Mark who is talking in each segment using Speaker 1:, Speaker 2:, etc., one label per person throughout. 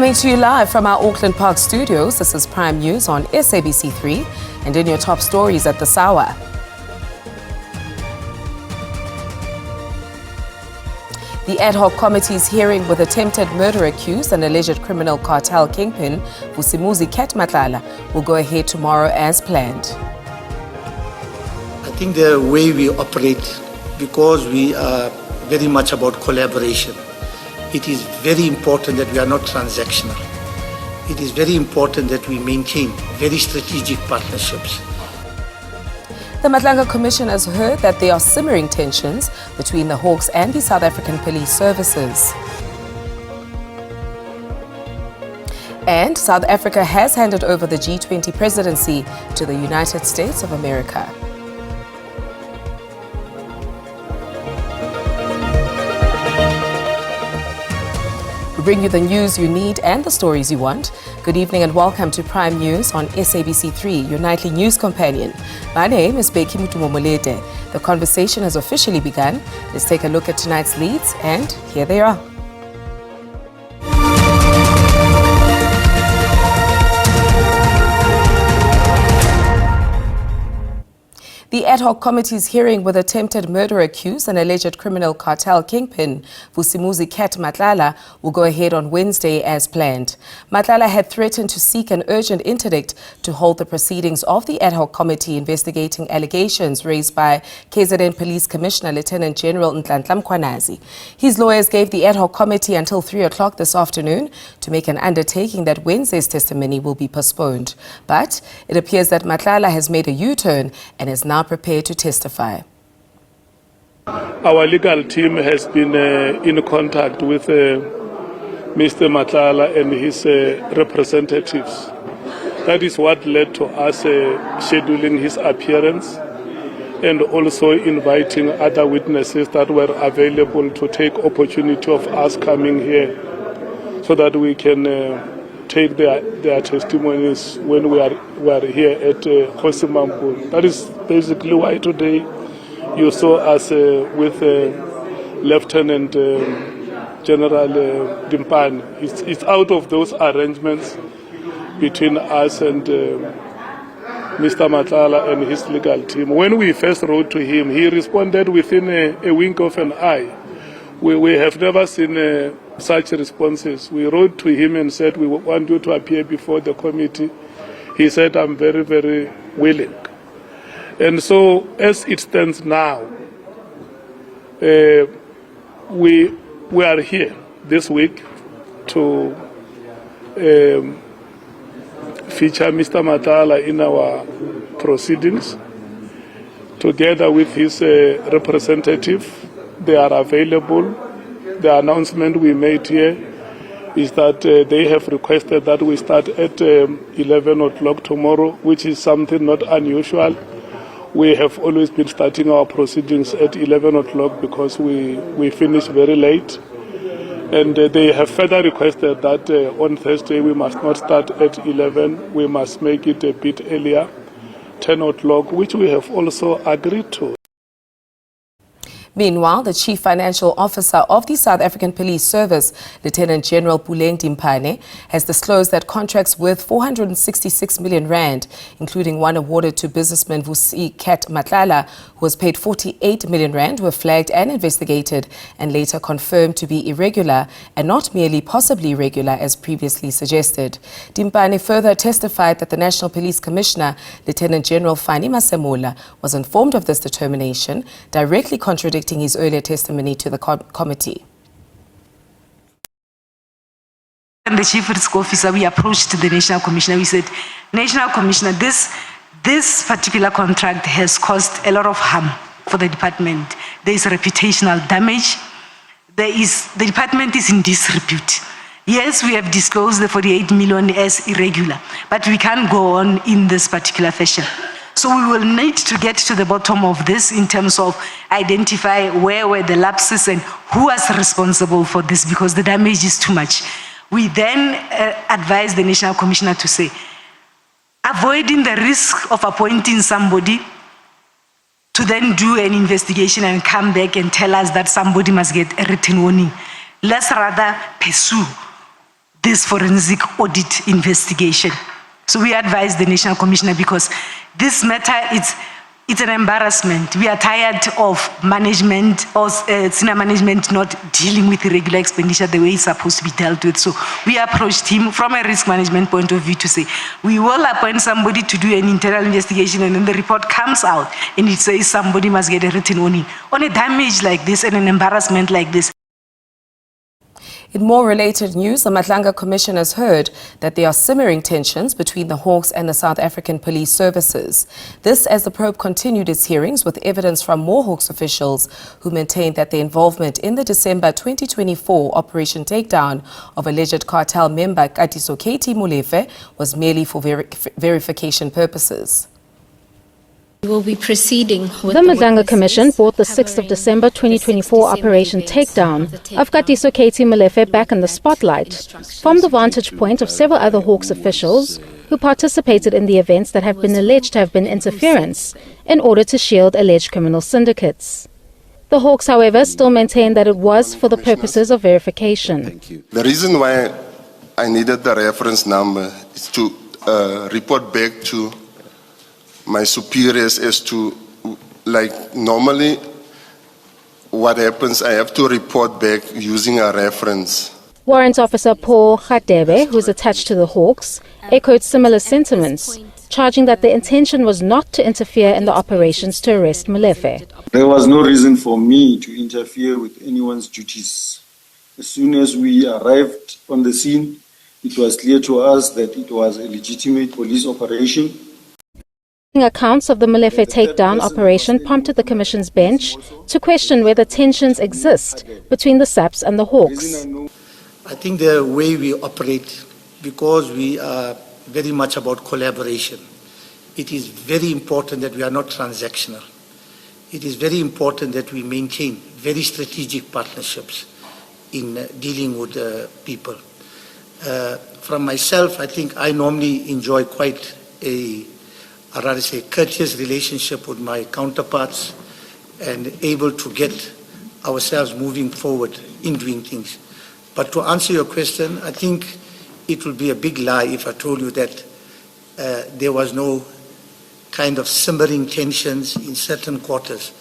Speaker 1: Coming to you live from our Auckland Park studios, this is Prime News on SABC 3 and in your top stories at this hour. The ad hoc committee's hearing with attempted murder accused and alleged criminal cartel kingpin Vusimuzi Cat Matlala will go ahead tomorrow as planned.
Speaker 2: I think the way we operate, because we are very much about collaboration, it is very important that we are not transactional. It is very important that we maintain very strategic partnerships.
Speaker 1: The Matlala Commission has heard that there are simmering tensions between the Hawks and the South African Police Services. And South Africa has handed over the G20 presidency to the United States of America. We bring you the news you need and the stories you want. Good evening and welcome to Prime News on SABC 3, your nightly news companion. My name is Beki Mutumomolete. The conversation has officially begun. Let's take a look at tonight's leads, and here they are. The ad hoc committee's hearing with attempted murder accused and alleged criminal cartel kingpin Vusimuzi Cat Matlala will go ahead on Wednesday as planned. Matlala had threatened to seek an urgent interdict to hold the proceedings of the ad hoc committee investigating allegations raised by KZN Police Commissioner Lieutenant General Nhlanhla Mkhwanazi. His lawyers gave the ad hoc committee until 3 o'clock this afternoon to make an undertaking that Wednesday's testimony will be postponed. But it appears that Matlala has made a U-turn and is now prepared to testify.
Speaker 3: Our legal team has been in contact with Mr. Matlala and his representatives. That is what led to us scheduling his appearance and also inviting other witnesses that were available to take opportunity of us coming here so that we can take their testimonies when we are here at Khosimampo. That is basically why today you saw us with Lieutenant General Dimpane. It's out of those arrangements between us and Mr. Matlala and his legal team. When we first wrote to him, he responded within a wink of an eye. We have never seen such responses. We wrote to him and said, we want you to appear before the committee. He said, I'm very, very willing. And so, as it stands now, we are here this week to feature Mr. Matlala in our proceedings, together with his representative. They are available. The announcement we made here is that they have requested that we start at 11 o'clock tomorrow, which is something not unusual. We have always been starting our proceedings at 11 o'clock because we finish very late. And they have further requested that on Thursday we must not start at 11, we must make it a bit earlier, 10 o'clock, which we have also agreed to.
Speaker 1: Meanwhile, the Chief Financial Officer of the South African Police Service, Lieutenant General Dimpane, has disclosed that contracts worth 466 million rand, including one awarded to businessman Vusi Cat Matlala, who was paid 48 million rand, were flagged and investigated and later confirmed to be irregular and not merely possibly irregular as previously suggested. Dimpane further testified that the National Police Commissioner, Lieutenant General Fani Masemola, was informed of this determination, directly contradicting his earlier testimony to the committee.
Speaker 4: And the Chief Risk Officer, we approached the National Commissioner. We said, National Commissioner, this particular contract has caused a lot of harm for the department. There is reputational damage. The department is in disrepute. Yes, we have disclosed the 48 million as irregular, but we can't go on in this particular fashion. So we will need to get to the bottom of this in terms of identify where were the lapses and who was responsible for this, because the damage is too much. We then advise the National Commissioner to say, avoiding the risk of appointing somebody to then do an investigation and come back and tell us that somebody must get a written warning. Let's rather pursue this forensic audit investigation. So we advise the National Commissioner because this matter, it's an embarrassment. We are tired of management or senior management not dealing with irregular expenditure the way it's supposed to be dealt with. So we approached him from a risk management point of view to say, we will appoint somebody to do an internal investigation, and then the report comes out and it says somebody must get a written warning on a damage like this and an embarrassment like this.
Speaker 1: In more related news, the Matlala Commission has heard that there are simmering tensions between the Hawks and the South African police services. This as the probe continued its hearings with evidence from more Hawks officials who maintained that their involvement in the December 2024 Operation Takedown of alleged cartel member Nkabinde Molefe was merely for verification purposes.
Speaker 5: We will be proceeding with
Speaker 6: the Matlala Commission brought the 6th of December 2024 Operation Takedown of Nkabinde Molefe back in the spotlight from the vantage point of several other Hawks officials who participated in the events that have been alleged to have been interference in order to shield alleged criminal syndicates. The Hawks, however, still maintain that it was for the purposes of verification.
Speaker 7: Thank you. The reason why I needed the reference number is to report back to my superiors as to, like, normally what happens, I have to report back using a reference.
Speaker 6: Warrant Officer Paul Gadebe, who is attached to the Hawks, echoed similar sentiments, charging that the intention was not to interfere in the operations to arrest Molefe.
Speaker 8: There was no reason for me to interfere with anyone's duties. As soon as we arrived on the scene, it was clear to us that it was a legitimate police operation.
Speaker 6: Accounts of the Molefe takedown operation prompted the Commission's bench to question whether tensions exist between the SAPS and the Hawks.
Speaker 2: I think the way we operate, because we are very much about collaboration, it is very important that we are not transactional. It is very important that we maintain very strategic partnerships in dealing with people. From myself, I think I normally enjoy quite I'd rather say courteous relationship with my counterparts and able to get ourselves moving forward in doing things. But to answer your question, I think it would be a big lie if I told you that there was no kind of simmering tensions in certain quarters.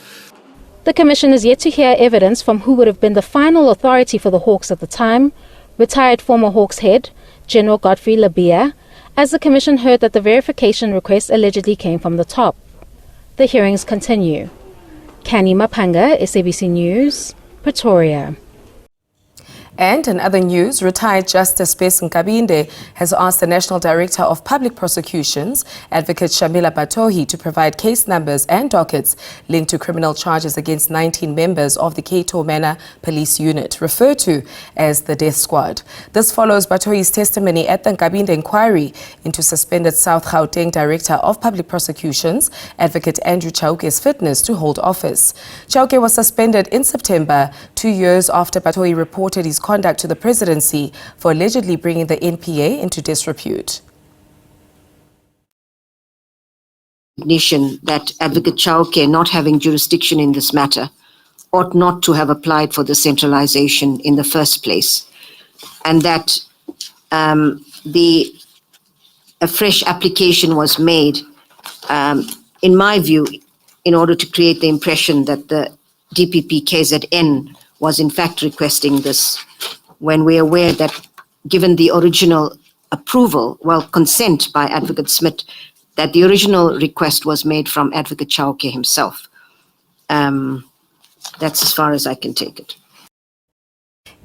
Speaker 6: The Commission is yet to hear evidence from who would have been the final authority for the Hawks at the time, retired former Hawks head, General Godfrey Labia, as the Commission heard that the verification request allegedly came from the top. The hearings continue. Kani Mapanga, SABC News, Pretoria.
Speaker 1: And in other news, retired Justice Nkabinde has asked the National Director of Public Prosecutions, Advocate Shamila Batohi, to provide case numbers and dockets linked to criminal charges against 19 members of the Cato Manor Police Unit, referred to as the Death Squad. This follows Batohi's testimony at the Nkabinde inquiry into suspended South Gauteng Director of Public Prosecutions, Advocate Andrew Chauke's fitness to hold office. Chauke was suspended in September, 2 years after Batohi reported his conduct to the presidency for allegedly bringing the NPA into disrepute.
Speaker 9: That Advocate Chauke, not having jurisdiction in this matter, ought not to have applied for the centralization in the first place, and that a fresh application was made, in my view, in order to create the impression that the DPP KZN was in fact requesting this, when we're aware that given the original approval, consent by Advocate Smith, that the original request was made from Advocate Chauke himself. That's as far as I can take it.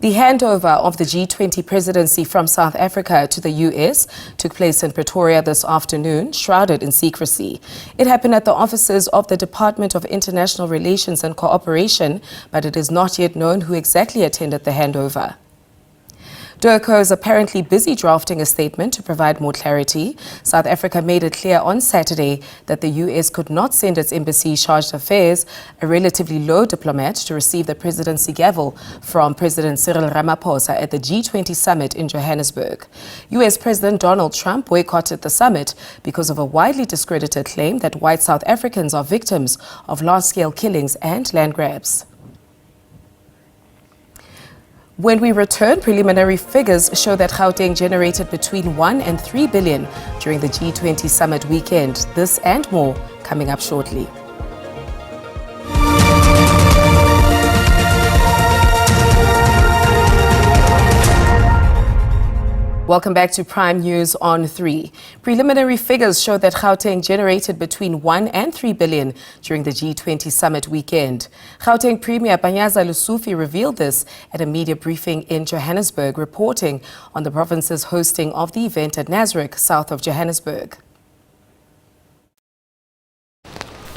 Speaker 1: The handover of the G20 presidency from South Africa to the US took place in Pretoria this afternoon, shrouded in secrecy. It happened at the offices of the Department of International Relations and Cooperation, but it is not yet known who exactly attended the handover. DIRCO is apparently busy drafting a statement to provide more clarity. South Africa made it clear on Saturday that the US could not send its embassy chargé d'affaires, a relatively low diplomat, to receive the presidency gavel from President Cyril Ramaphosa at the G20 summit in Johannesburg. US President Donald Trump boycotted the summit because of a widely discredited claim that white South Africans are victims of large-scale killings and land grabs. When we return, preliminary figures show that Gauteng generated between 1 and 3 billion during the G20 summit weekend. This and more coming up shortly. Welcome back to Prime News on 3. Preliminary figures show that Gauteng generated between 1 and 3 billion during the G20 summit weekend. Gauteng Premier Panyaza Lesufi revealed this at a media briefing in Johannesburg, reporting on the province's hosting of the event at Nasrec, south of Johannesburg.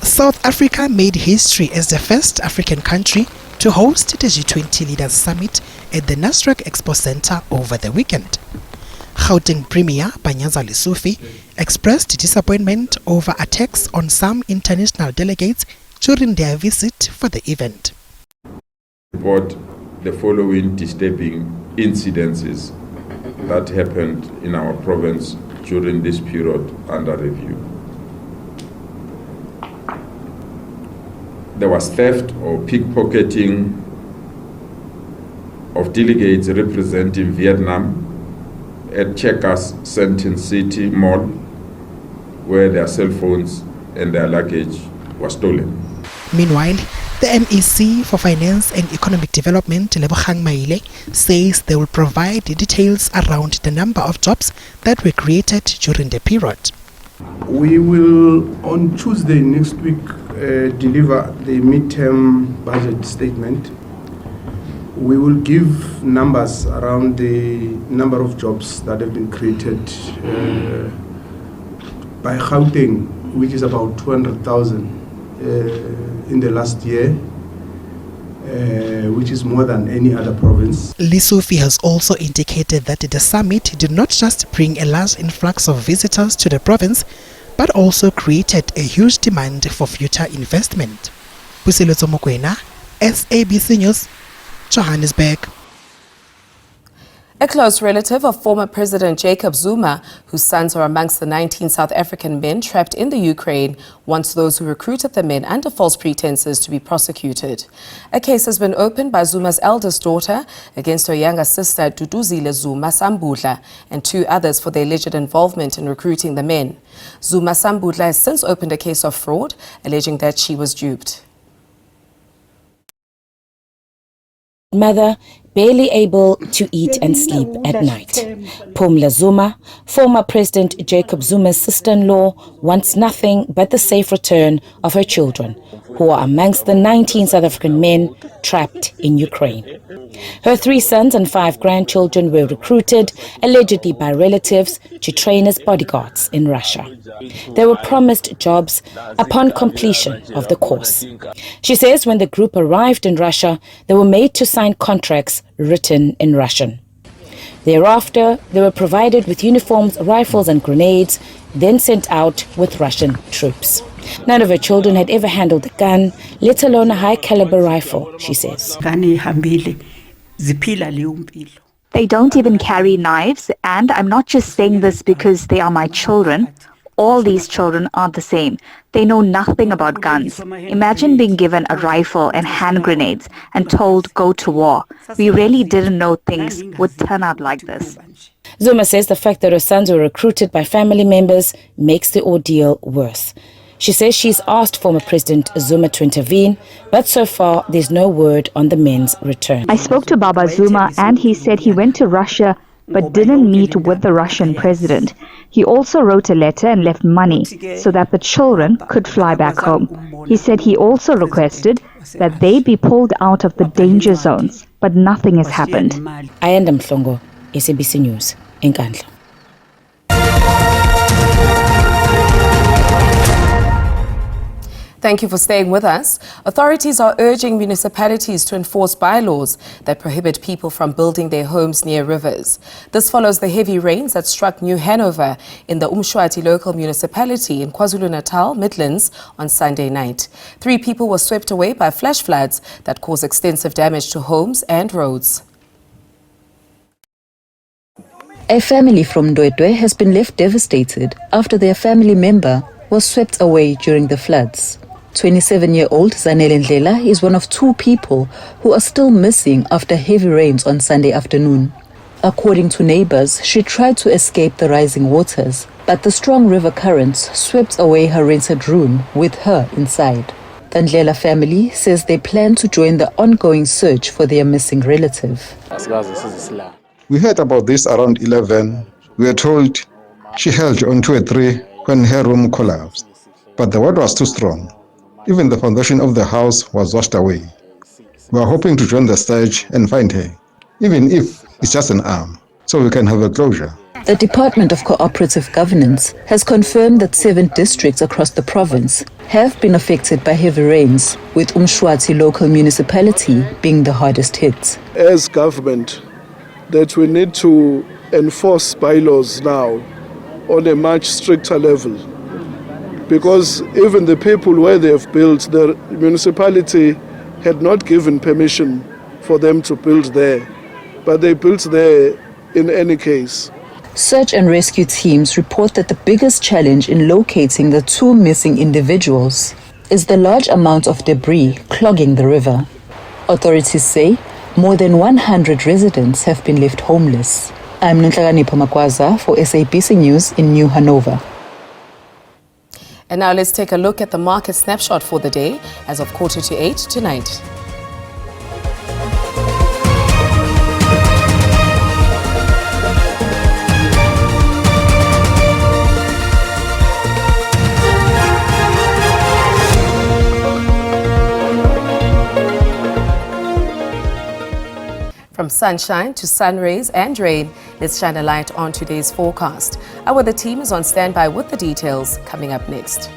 Speaker 10: South Africa made history as the first African country to host the G20 Leaders Summit at the Nasrec Expo Center over the weekend. Gauteng Premier Panyaza Lesufi expressed disappointment over attacks on some international delegates during their visit for the event.
Speaker 11: Report the following disturbing incidences that happened in our province during this period under review. There was theft or pickpocketing of delegates representing Vietnam at Checkers Sandton City Mall, where their cell phones and their luggage were stolen.
Speaker 10: Meanwhile, the MEC for Finance and Economic Development, Lebogang Maile, says they will provide details around the number of jobs that were created during the period.
Speaker 12: We will, on Tuesday next week, deliver the midterm budget statement. We will give numbers around the number of jobs that have been created by Gauteng, which is about 200,000 in the last year, which is more than any other province.
Speaker 10: Lesufi has also indicated that the summit did not just bring a large influx of visitors to the province, but also created a huge demand for future investment. Pusiletso Mokwena, SABC News, Johannesburg.
Speaker 1: A close relative of former President Jacob Zuma, whose sons are amongst the 19 South African men trapped in the Ukraine, wants those who recruited the men under false pretenses to be prosecuted. A case has been opened by Zuma's eldest daughter against her younger sister Duduzile Zuma Sambudla and 2 others for their alleged involvement in recruiting the men. Zuma Sambudla has since opened a case of fraud, alleging that she was duped.
Speaker 13: Mother, barely able to eat and sleep at night. Phumla Zuma, former President Jacob Zuma's sister-in-law, wants nothing but the safe return of her children, who are amongst the 19 South African men trapped in Ukraine. Her 3 sons and 5 grandchildren were recruited, allegedly by relatives, to train as bodyguards in Russia. They were promised jobs upon completion of the course. She says when the group arrived in Russia, they were made to sign contracts written in Russian. Thereafter, they were provided with uniforms, rifles and grenades, then sent out with Russian troops. None of her children had ever handled a gun, let alone a high-caliber rifle, she says.
Speaker 14: They don't even carry knives, and I'm not just saying this because they are my children. All these children are the same. They know nothing about guns. Imagine being given a rifle and hand grenades and told go to war. We really didn't know things would turn out like this.
Speaker 13: Zuma says the fact that her sons were recruited by family members makes the ordeal worse. She says she's asked former President Zuma to intervene, but so far there's no word on the men's return.
Speaker 14: I spoke to Baba Zuma and he said he went to Russia but didn't meet with the Russian president. He also wrote a letter and left money so that the children could fly back home. He said he also requested that they be pulled out of the danger zones, but nothing has happened.
Speaker 13: Ayanda Mhlongo, SABC News, Nkandla.
Speaker 1: Thank you for staying with us. Authorities are urging municipalities to enforce bylaws that prohibit people from building their homes near rivers. This follows the heavy rains that struck New Hanover in the Umshwati local municipality in KwaZulu-Natal, Midlands, on Sunday night. 3 people were swept away by flash floods that caused extensive damage to homes and roads.
Speaker 15: A family from Ndwedwe has been left devastated after their family member was swept away during the floods. 27-year-old Zanele Ndlela is one of 2 people who are still missing after heavy rains on Sunday afternoon. According to neighbors, she tried to escape the rising waters, but the strong river currents swept away her rented room with her inside. The Ndlela family says they plan to join the ongoing search for their missing relative.
Speaker 16: We heard about this around 11. We were told she held onto a tree when her room collapsed, but the water was too strong. Even the foundation of the house was washed away. We are hoping to join the search and find her, even if it's just an arm, so we can have a closure.
Speaker 15: The Department of Cooperative Governance has confirmed that 7 districts across the province have been affected by heavy rains, with Umshwati local municipality being the hardest hit.
Speaker 17: As government, that we need to enforce bylaws now on a much stricter level. Because even the people where they have built, the municipality had not given permission for them to build there, but they built there in any case.
Speaker 15: Search and rescue teams report that the biggest challenge in locating the 2 missing individuals is the large amount of debris clogging the river. Authorities say more than 100 residents have been left homeless. I'm Nkabinde for SABC News in New Hanover.
Speaker 1: And now let's take a look at the market snapshot for the day as of 7:45 tonight. From sunshine to sun rays and rain, let's shine a light on today's forecast. Our weather team is on standby with the details coming up next.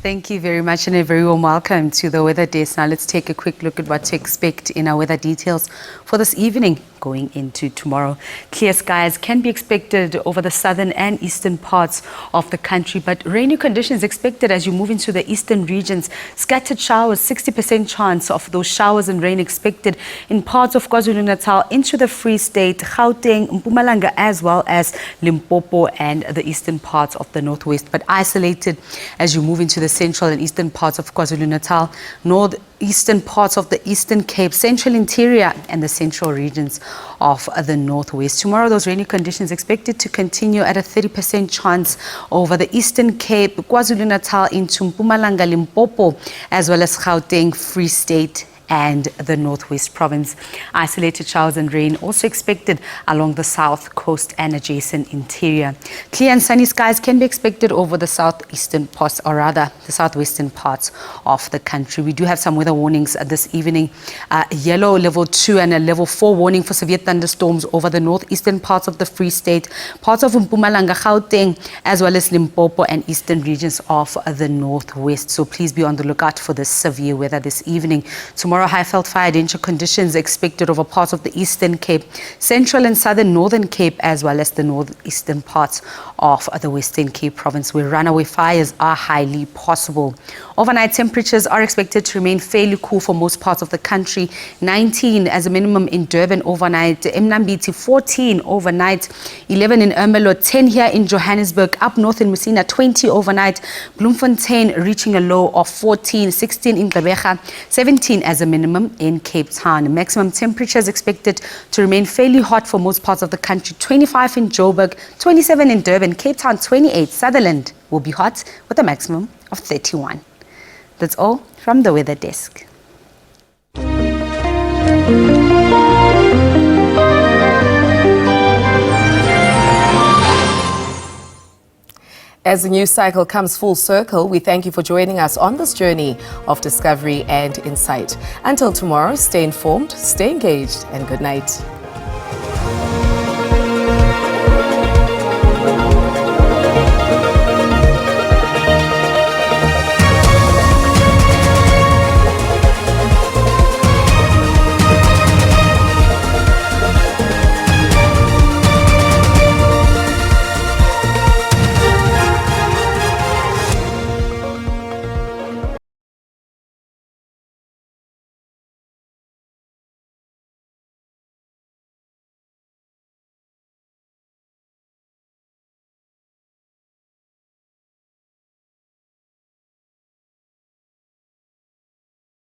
Speaker 18: Thank you very much and a very warm welcome to the weather desk. Now let's take a quick look at what to expect in our weather details for this evening going into tomorrow. Clear skies can be expected over the southern and eastern parts of the country, but rainy conditions expected as you move into the eastern regions. Scattered showers, 60% chance of those showers and rain expected in parts of KwaZulu-Natal into the Free State, Gauteng, Mpumalanga, as well as Limpopo and the eastern parts of the northwest, but isolated as you move into the central and eastern parts of KwaZulu-Natal, northeastern parts of the Eastern Cape, central interior and the central regions of the northwest. Tomorrow, those rainy conditions expected to continue at a 30% chance over the Eastern Cape, KwaZulu-Natal into Mpumalanga, Limpopo, as well as Gauteng, Free State and the northwest province. Isolated showers and rain also expected along the south coast and adjacent interior. Clear and sunny skies can be expected over the southeastern parts, or rather the southwestern parts of the country. We do have some weather warnings this evening. Yellow level 2 and a level 4 warning for severe thunderstorms over the northeastern parts of the Free State, parts of Mpumalanga, Gauteng, as well as Limpopo and eastern regions of the northwest. So please be on the lookout for this severe weather this evening. Tomorrow, high-felt fire danger conditions expected over parts of the Eastern Cape, Central and Southern Northern Cape, as well as the northeastern parts of the Western Cape province, where runaway fires are highly possible. Overnight temperatures are expected to remain fairly cool for most parts of the country. 19 as a minimum in Durban overnight, Mnambiti 14 overnight, 11 in Ermelo, 10 here in Johannesburg, up north in Messina 20 overnight, Bloemfontein reaching a low of 14, 16 in Gqeberha, 17 as a minimum in Cape Town. Maximum temperatures expected to remain fairly hot for most parts of the country. 25 in Joburg, 27 in Durban, Cape Town 28. Sutherland will be hot with a maximum of 31. That's all from the weather desk.
Speaker 1: As the news cycle comes full circle, we thank you for joining us on this journey of discovery and insight. Until tomorrow, stay informed, stay engaged, and good night.